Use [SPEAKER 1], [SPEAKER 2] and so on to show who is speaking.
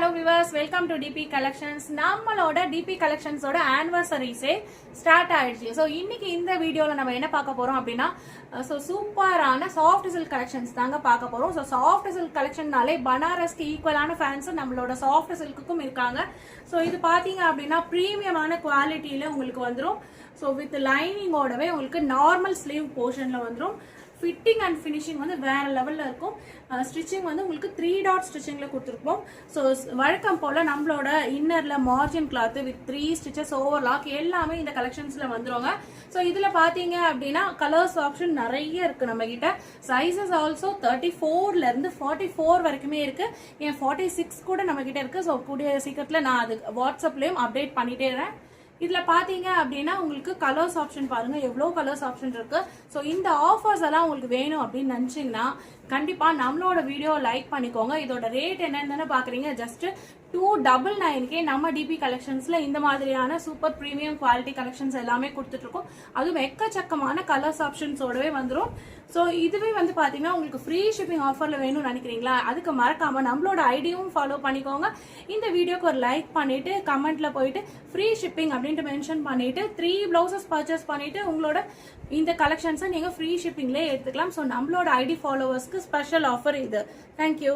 [SPEAKER 1] hello viewers, welcome to DP Collections. நம்மளோட DP Collections ஓட anniversary sale start ஆயிடுச்சு. So இன்னைக்கு இந்த வீடியோல நம்ம என்ன பார்க்க போறோம் அப்படின்னா சூப்பரான சாஃப்ட் சில்க் கலெக்ஷன்ஸ் தாங்க பார்க்க போறோம். ஸோ சாஃப்ட் சில்க் கலெக்ஷன்னாலே பனாரஸ்க்கு ஈக்குவலான ஃபேன்ஸ் நம்மளோட சாஃப்ட் சில்க்குக்கும் இருக்காங்க. ஸோ இது பார்த்தீங்க அப்படின்னா ப்ரீமியமான குவாலிட்டியில உங்களுக்கு வந்துடும். ஸோ வித் லைனிங்கோடவே உங்களுக்கு நார்மல் ஸ்லீவ் போர்ஷன்ல வந்துடும். ஃபிட்டிங் அண்ட் ஃபினிஷிங் வந்து வேற லெவல்ல இருக்கும். ஸ்டிச்சிங் வந்து உங்களுக்கு 3 டாட் ஸ்டிச்சிங்ல கொடுத்துருப்போம். ஸோ வழக்கம் போல நம்மளோட இன்னர்ல margin cloth with 3 stitches overlock எல்லாமே இந்த கலெக்ஷன்ஸ்ல வந்துருவாங்க. ஸோ இதுல பாத்தீங்க அப்படின்னா கலர்ஸ் ஆப்ஷன் நிறைய இருக்கு நம்ம கிட்ட. சைசஸ் ஆல்சோ 34ல இருந்து 44 வரைக்குமே இருக்கு. ஏன் 46 கூட நம்ம கிட்ட இருக்கு. ஸோ கூடிய சீக்கிரத்துல நான் அது வாட்ஸ்அப்லயும் அப்டேட் பண்ணிட்டே இருக்கேன். இதுல பாத்தீங்க அப்படின்னா உங்களுக்கு கலர்ஸ் ஆப்ஷன் பாருங்க, எவ்வளவு கலர்ஸ் ஆப்ஷன் இருக்கு. ஸோ இந்த ஆஃபர்ஸ் எல்லாம் உங்களுக்கு வேணும் அப்படின்னு நினைச்சீங்கன்னா கண்டிப்பா நம்மளோட வீடியோ லைக் பண்ணிக்கோங்க. இதோட ரேட் என்னன்னு பாக்குறீங்க, ஜஸ்ட் 299 நம்ம டிபி கலெக்ஷன்ஸ்ல இந்த மாதிரியான சூப்பர் பிரீமியம் குவாலிட்டி கலெக்ஷன்ஸ் எல்லாமே கொடுத்துட்டு இருக்கோம். அதுவும் எக்கச்சக்கமான கலர்ஸ் ஆப்ஷன்ஸோடவே வந்துடும். ஸோ இதுவே வந்து பாத்தீங்கன்னா உங்களுக்கு ஃப்ரீ ஷிப்பிங் ஆஃபர்ல வேணும்னு நினைக்கிறீங்களா, அதுக்கு மறக்காம நம்மளோட ஐடியும் ஃபாலோ பண்ணிக்கோங்க. இந்த வீடியோக்கு ஒரு லைக் பண்ணிட்டு கமெண்ட்ல போயிட்டு ஃப்ரீ ஷிப்பிங் அப்படின்ட்டு மென்ஷன் பண்ணிட்டு 3 பிளவுசஸ் பர்ச்சேஸ் பண்ணிட்டு உங்களோட இந்த கலெக்ஷன்ஸை நீங்க ஃப்ரீ ஷிப்பிங்லேயே எடுத்துக்கலாம். ஸோ நம்மளோட ஐடி ஃபாலோவர்ஸ்க்கு ஸ்பெஷல் ஆஃபர் இது. தேங்க்யூ.